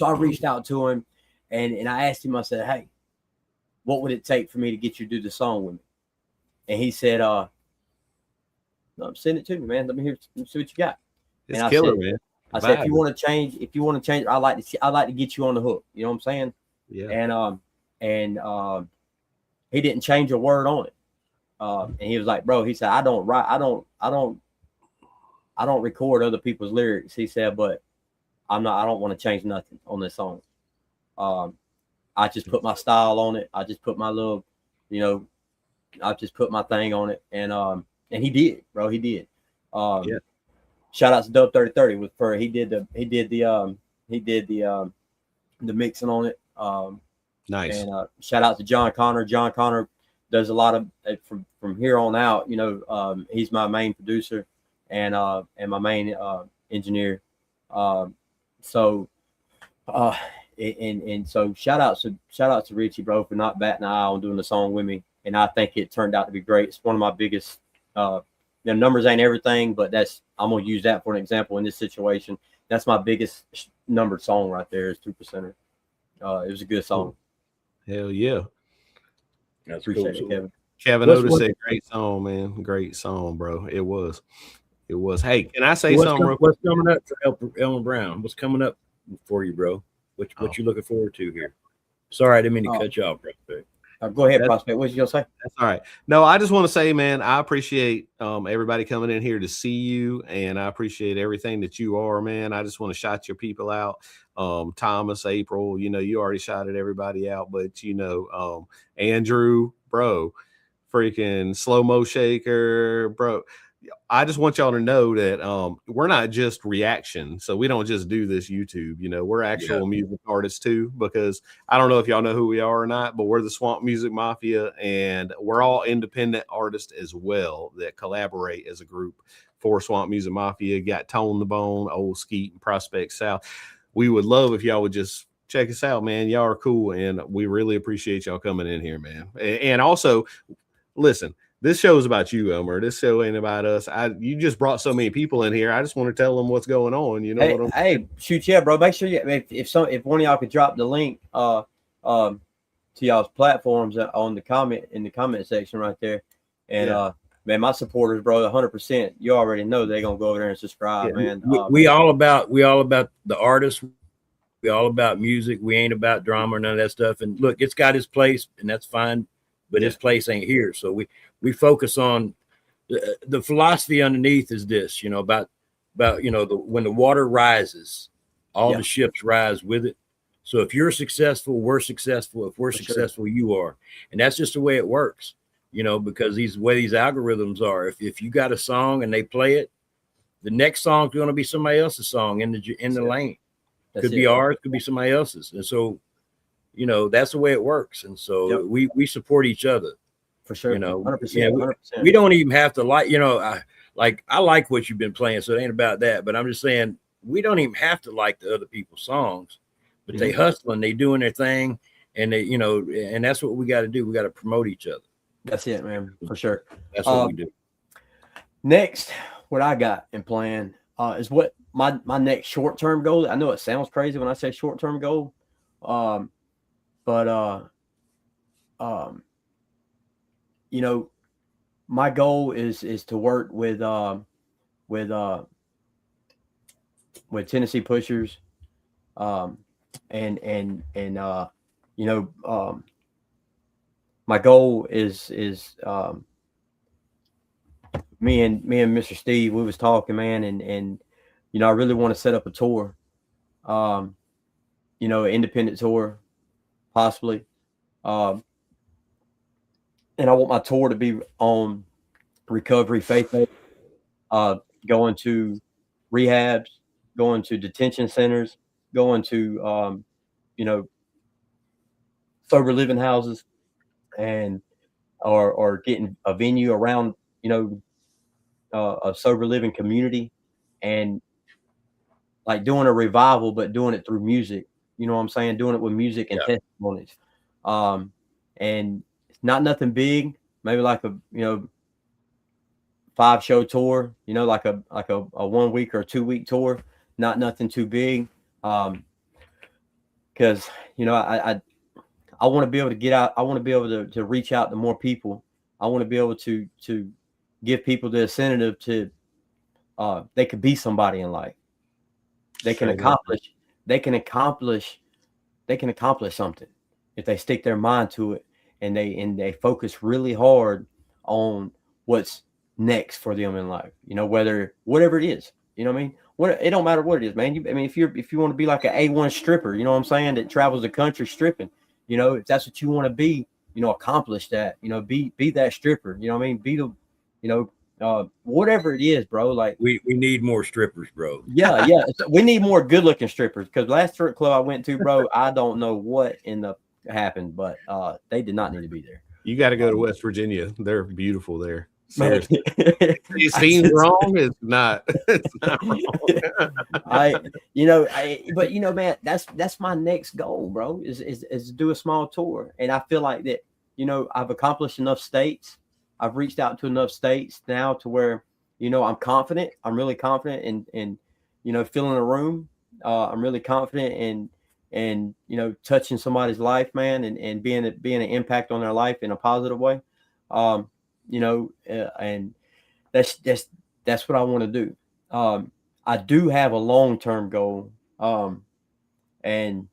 I reached out to him, and I asked him. I said, "Hey, what would it take for me to get you to do the song with me?" And he said, "No, send it to me, man. Let me see what you got." It's killer, man. I said, if you want to change, I like to get you on the hook. You know what I'm saying? Yeah. And he didn't change a word on it. And he was like, bro, he said, I don't record other people's lyrics. He said, but I don't want to change nothing on this song. I just put my style on it. I just put my little, I just put my thing on it. And he did, bro. He did. Shout out to Dub 3030 he did the mixing on it. Nice. And shout out to John Connor. John Connor does a lot of from here on out. He's my main producer and my main engineer. So shout out to Richie, bro, for not batting an eye on doing the song with me. And I think it turned out to be great. It's one of my biggest. Numbers ain't everything, but I'm gonna use that for an example in this situation. That's my biggest numbered song right there. Is 2%er. It was a good song. Hell yeah. That's appreciate it, Kevin. Kevin Otis said, "Great song, man. Great song, bro. It was. Hey, can I say something? What's coming up for Elmer Brown? What's coming up for you, bro? What you looking forward to here? Sorry, I didn't mean to cut you off, bro. Go ahead, Prospect. What you gonna say? That's all right. No, I just want to say, man, I appreciate everybody coming in here to see you, and I appreciate everything that you are, man. I just want to shout your people out. Thomas, April, you already shouted everybody out, but Andrew, bro, freaking slow mo shaker, bro. I just want y'all to know that we're not just reaction. So we don't just do this YouTube, we're actual music artists too, because I don't know if y'all know who we are or not, but we're the Swamp Music Mafia, and we're all independent artists as well that collaborate as a group for Swamp Music Mafia. Got Tone the Bone, Old Skeet, and Prospect South. We would love if y'all would just check us out, man. Y'all are cool, and we really appreciate y'all coming in here, man. And also, listen, this show is about you, Elmer. This show ain't about us. You just brought so many people in here. I just want to tell them what's going on. Hey, shoot, yeah, bro. Make sure if one of y'all could drop the link to y'all's platforms in the comment section right there. And man, my supporters, bro, 100%. You already know they're gonna go over there and subscribe, man. We all about the artists. We all about music. We ain't about drama or none of that stuff. And look, it's got its place, and that's fine. But its place ain't here. So we focus on the philosophy underneath is this, about when the water rises, all the ships rise with it. So if you're successful, we're successful. If we're successful, you are. And that's just the way it works, because these algorithms are. If you got a song and they play it, the next song is going to be somebody else's song in the lane. Could be ours, could be somebody else's. And so that's the way it works. And so we support each other for sure. 100%. We don't even have to I like what you've been playing. So it ain't about that, but I'm just saying, we don't even have to like the other people's songs, but they hustling, they doing their thing. And they, and that's what we got to do. We got to promote each other. That's it, man. For sure. That's what we do. Next, what I got in plan is what my next short-term goal. I know it sounds crazy when I say short-term goal. But my goal is to work with Tennessee Pushers, my goal is me and Mr. Steve, we was talking, man, and I really want to set up a tour, an independent tour, possibly. And I want my tour to be on recovery, faith, going to rehabs, going to detention centers, going to sober living houses, and or getting a venue around a sober living community, and like doing a revival, but doing it through music. You know what I'm saying? Doing it with music and testimonies. And it's not nothing big, maybe like a 5-show tour, like a 1 week or 2 week tour, not nothing too big. Because I want to be able to get out. I want to be able to reach out to more people. I want to be able to give people the incentive to they could be somebody in life. They can accomplish something if they stick their mind to it, and they focus really hard on what's next for them in life. Whatever it is, you know what I mean? It don't matter what it is, man. If you want to be like an A1 stripper, you know what I'm saying, that travels the country stripping, if that's what you want to be, accomplish that, be that stripper, you know what I mean? Be the, whatever it is, bro. Like we need more strippers, bro. Yeah. We need more good looking strippers, because last strip club I went to, bro, I don't know what in the happened, but they did not need to be there. You got to go to West Virginia. They're beautiful there. Seriously. It seems wrong. It's not wrong. Man, that's my next goal, bro, is to do a small tour. And I feel like that, I've accomplished enough states. I've reached out to enough states now to where, I'm confident. I'm really confident in filling a room. I'm really confident in touching somebody's life, man, and being an impact on their life in a positive way. And that's what I want to do. I do have a long-term goal. And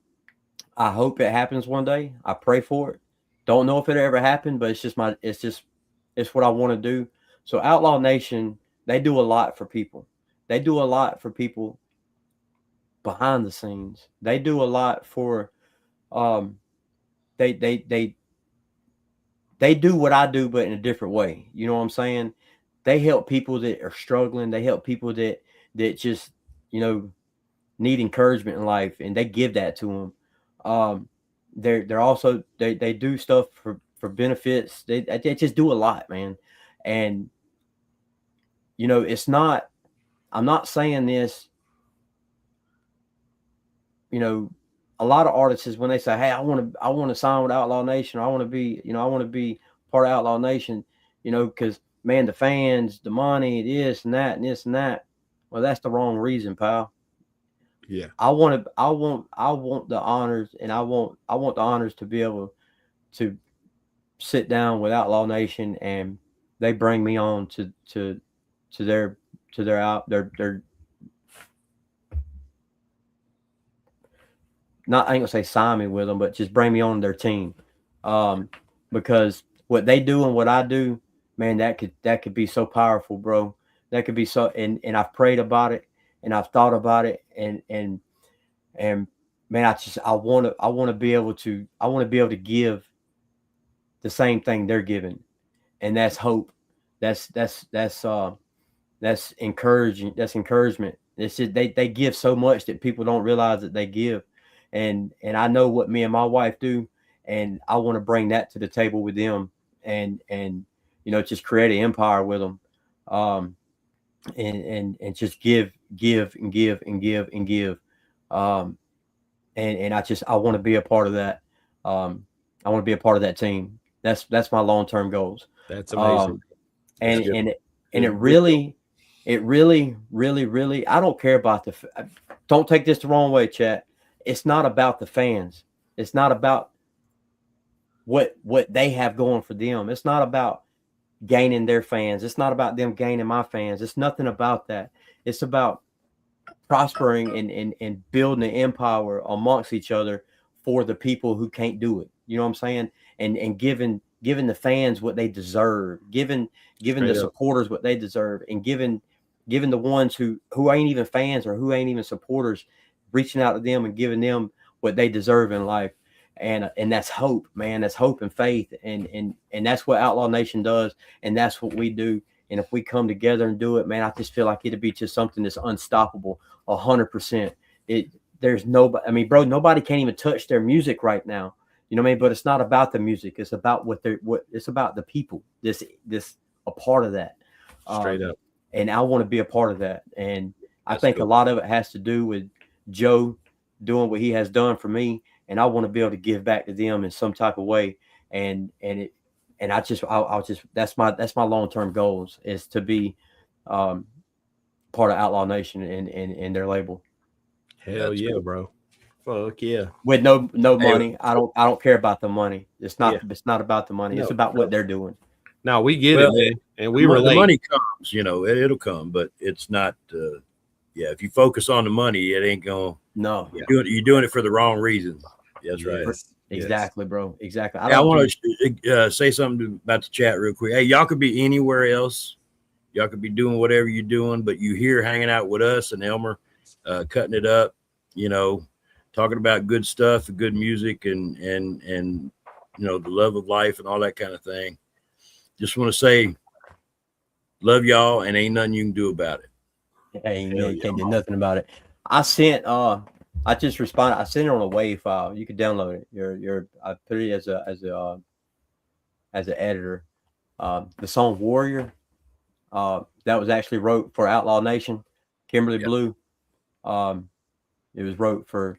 I hope it happens one day. I pray for it. Don't know if it'll ever happen, but it's what I want to do. So Outlaw Nation, they do a lot for people. They do a lot for people behind the scenes. They do a lot for, they do what I do, but in a different way. You know what I'm saying? They help people that are struggling. They help people that just, need encouragement in life, and they give that to them. They're also, they do stuff for benefits. They just do a lot, man. And, I'm not saying this, a lot of artists, when they say, hey, I want to sign with Outlaw Nation, or I want to be part of Outlaw Nation, because, man, the fans, the money, this and that and this and that. Well, that's the wrong reason, pal. Yeah. I want the honors, and I want the honors to be able to sit down with Outlaw Nation, and they bring me on to their not, I ain't gonna say sign me with them, but just bring me on their team. Because what they do and what I do, man, that could be so powerful, bro. That could be so, and I've prayed about it, and I've thought about it, and man, I want to be able to give the same thing they're giving, and that's hope. That's encouraging. That's encouragement. It's just, they give so much that people don't realize that they give. And I know what me and my wife do, and I want to bring that to the table with them, and just create an empire with them, and just give and give and give and give, and I want to be a part of that. I want to be a part of that team. That's my long-term goals. That's amazing. And it really, I don't care about don't take this the wrong way, chat. It's not about the fans. It's not about what they have going for them. It's not about gaining their fans. It's not about them gaining my fans. It's nothing about that. It's about prospering and building an empire amongst each other for the people who can't do it. You know what I'm saying? And giving the fans what they deserve, giving the supporters what they deserve, and giving the ones who ain't even fans or who ain't even supporters, reaching out to them and giving them what they deserve in life. And that's hope, man. That's hope and faith. And that's what Outlaw Nation does. And that's what we do. And if we come together and do it, man, I just feel like it'd be just something that's unstoppable, 100%. There's nobody. I mean, bro, nobody can't even touch their music right now. You know what I mean? But it's not about the music. It's about what it's about the people. This a part of that. Straight up. And I want to be a part of that. And I That's think cool. a lot of it has to do with Joe doing what he has done for me. And I want to be able to give back to them in some type of way. And I'll just that's my long-term goals is to be part of Outlaw Nation and their label. Hell That's yeah, cool. bro. Fuck yeah. With no money. I don't care about the money. It's not about the money. No, it's about what they're doing. No, we get Well, it, man. And we The relate. money comes, it'll come, but it's not. If you focus on the money, it ain't going. No, You're doing it for the wrong reasons. That's right. Yes. exactly, bro. Exactly. I want to say something about the chat real quick. Hey, y'all could be anywhere else. Y'all could be doing whatever you're doing, but you here hanging out with us and Elmer, cutting it up, talking about good stuff, good music, and the love of life and all that kind of thing. Just want to say, love y'all, and ain't nothing you can do about it. Hey, you can't do nothing about it. I just responded. I sent it on a WAV file. You can download it. I put it as an editor. The song Warrior, that was actually wrote for Outlaw Nation, Kimberly Blue. It was wrote for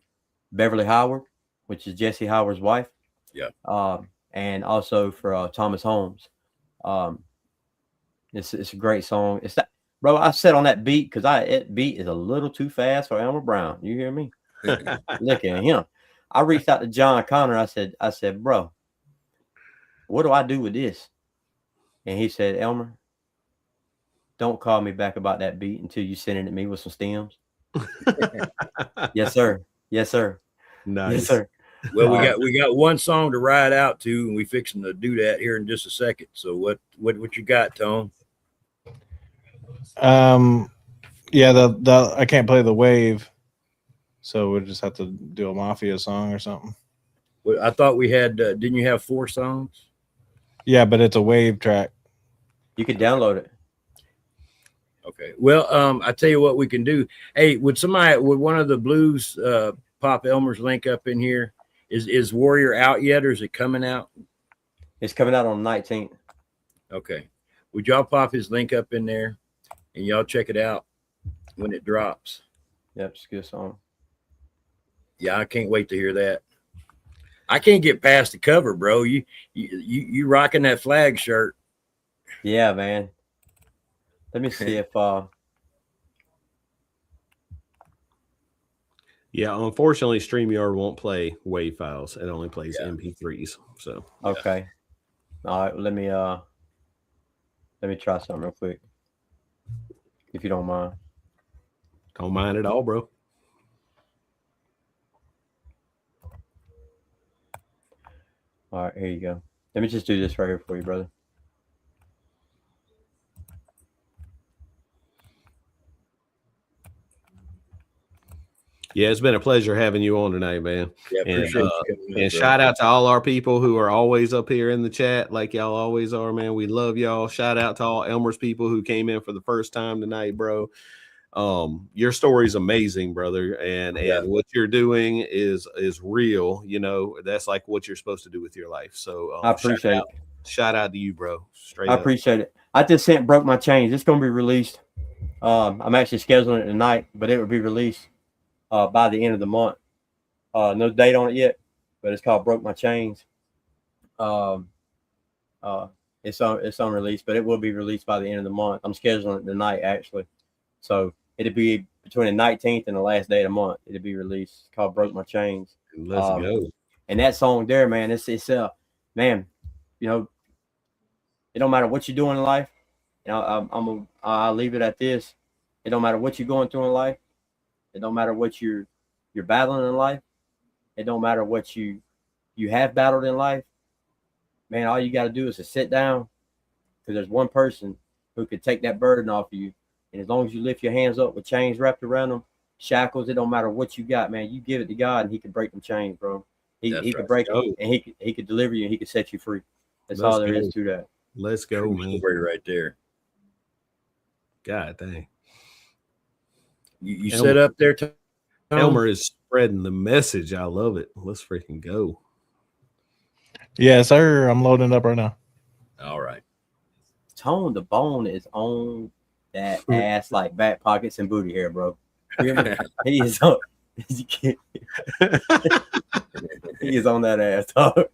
Beverly Howard, which is Jesse Howard's wife. Yeah. And also for Thomas Holmes. It's a great song. It's that, bro. I sat on that beat because that beat is a little too fast for Elmer Brown. You hear me? Look at him. I reached out to John Connor. I said, bro, what do I do with this? And he said, Elmer, don't call me back about that beat until you send it to me with some stems. Yes, sir. Yes, sir. Nice. Yes, sir. Well, we got one song to ride out to, and we fixing to do that here in just a second. So what you got, Tone? Yeah, the I can't play the wave, so we'll just have to do a Mafia song or something. Well, I thought we had. Didn't you have 4 songs? Yeah, but it's a wave track. You can download it. Okay. Well, I tell you what we can do. Hey, would one of the blues pop Elmer's link up in here? Is Warrior out yet, or is it coming out? It's coming out on the 19th. Okay. Would y'all pop his link up in there, and y'all check it out when it drops? Yep, it's a good song. Yeah, I can't wait to hear that. I can't get past the cover, bro. You rocking that flag shirt? Yeah, man. Let me see if Yeah, unfortunately, StreamYard won't play WAV files. It only plays MP3s. So okay. All right, let me try something real quick. If you don't mind. Don't mind at all, bro. All right, here you go. Let me just do this right here for you, brother. Yeah, it's been a pleasure having you on tonight, man. Yeah, appreciate you coming and in, shout out to all our people who are always up here in the chat, like y'all always are, man. We love y'all. Shout out to all Elmer's people who came in for the first time tonight, bro. Your story's amazing, brother, and what you're doing is real. That's like what you're supposed to do with your life. So I appreciate it. Shout out to you, bro. Straight I up. appreciate it. I just sent Broke My Chains. It's going to be released. I'm actually scheduling it tonight, but it will be released by the end of the month. No date on it yet, but it's called Broke My Chains. It's on release, but it will be released by the end of the month. I'm scheduling it tonight, actually. So it'll be between the 19th and the last day of the month. It'll be released. It's called Broke My Chains. Let's go. And that song there, man, it's man, it don't matter what you're doing in life. I'll leave it at this. It don't matter what you're going through in life. It don't matter what you're battling in life. It don't matter what you have battled in life. Man, all you got to do is to sit down, because there's one person who could take that burden off of you. And as long as you lift your hands up with chains wrapped around them, shackles, it don't matter what you got, man. You give it to God, and He can break them chains, bro. He can break them, and He could deliver you, and He could set you free. That's all there is to that. Let's go, man. Right there. God dang. You set up there, Tom? Elmer is spreading the message. I love it. Let's freaking go. Yes, sir. I'm loading up right now. All right. Tone the Bone is on that ass like back pockets and booty hair, bro. He is on. He is on that ass, dog.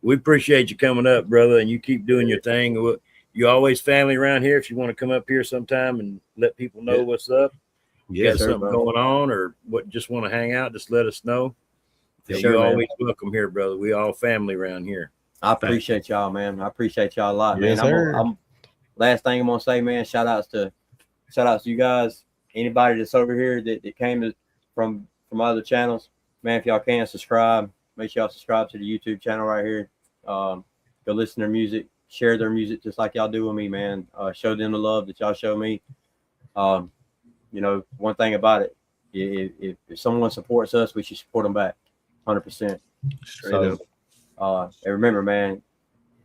We appreciate you coming up, brother, and you keep doing your thing. You always family around here. If you want to come up here sometime and let people know what's up, you got something going on, or just want to hang out, just let us know. You're always welcome here, brother. We all family around here. I appreciate y'all, man. I appreciate y'all a lot, man. Sir. I'm last thing I'm gonna say, man. Shout outs to you guys. Anybody that's over here that came from other channels, man. If y'all can subscribe, make sure y'all subscribe to the YouTube channel right here. Go listen to their music, share their music just like y'all do with me, man. Show them the love that y'all show me. You know, one thing about it, if someone supports us, we should support them back, 100%. Straight up. And remember, man,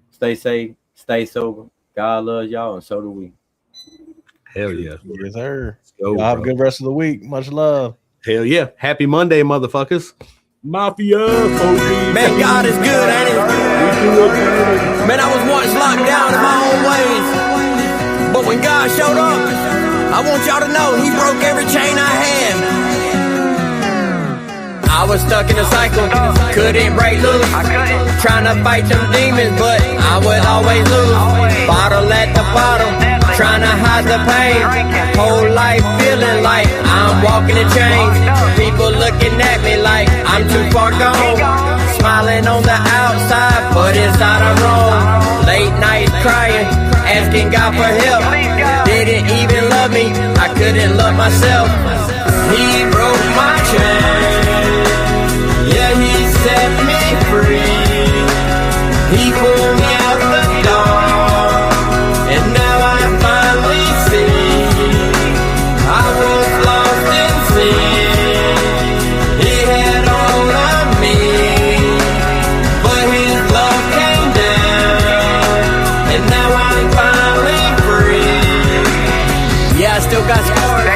stay safe, stay sober. God loves y'all, and so do we. Hell yeah. Yes, sir. Go, have a good rest of the week. Much love. Hell yeah. Happy Monday, motherfuckers. Mafia. Man, God is good, ain't it? Man, I was once locked down in my own ways. But when God showed up, I want y'all to know he broke every chain I had. I was stuck in a cycle, couldn't break loose. Trying to fight them demons, but I would always lose. Bottle at the bottom, trying to hide the pain. Whole life feeling like I'm walking in chains. People looking at me like I'm too far gone. Smiling on the outside, but inside I'm wrong. Late nights crying, asking God for help. Didn't even love me, I couldn't love myself. He broke my chain. Yeah, he set me free. He pulled me out the dark, and now I finally see I was lost in sin. He had all of me, but his love came down, and now I'm finally free. Yeah, I still got scars.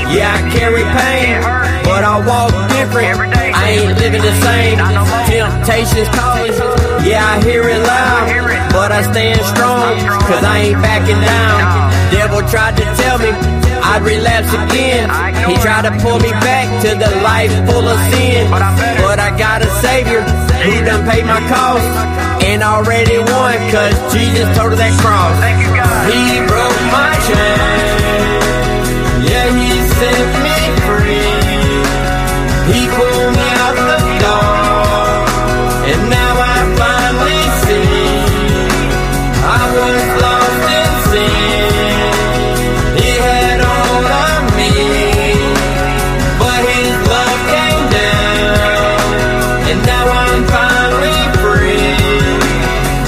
Yeah, I carry pain, but I walk different. I ain't living the same. Temptations calling. Yeah, I hear it loud, but I stand strong, cause I ain't backing down. Devil tried to tell me I'd relapse again. He tried to pull me back to the life full of sin, but I got a savior who done paid my cost and already won, cause Jesus told her that cross. He broke my chain. Yeah, he set me free. He pulled me out the dark, and now I finally see I was lost in sin. He had all of me, but his love came down, and now I'm finally free.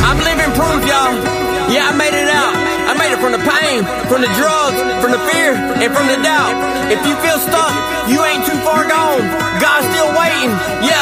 I'm living proof, y'all. Yeah, I made it out. I made it from the pain, from the drugs, from the fear, and from the doubt. If you feel stuck, you ain't too far gone. God's still waiting. Yeah,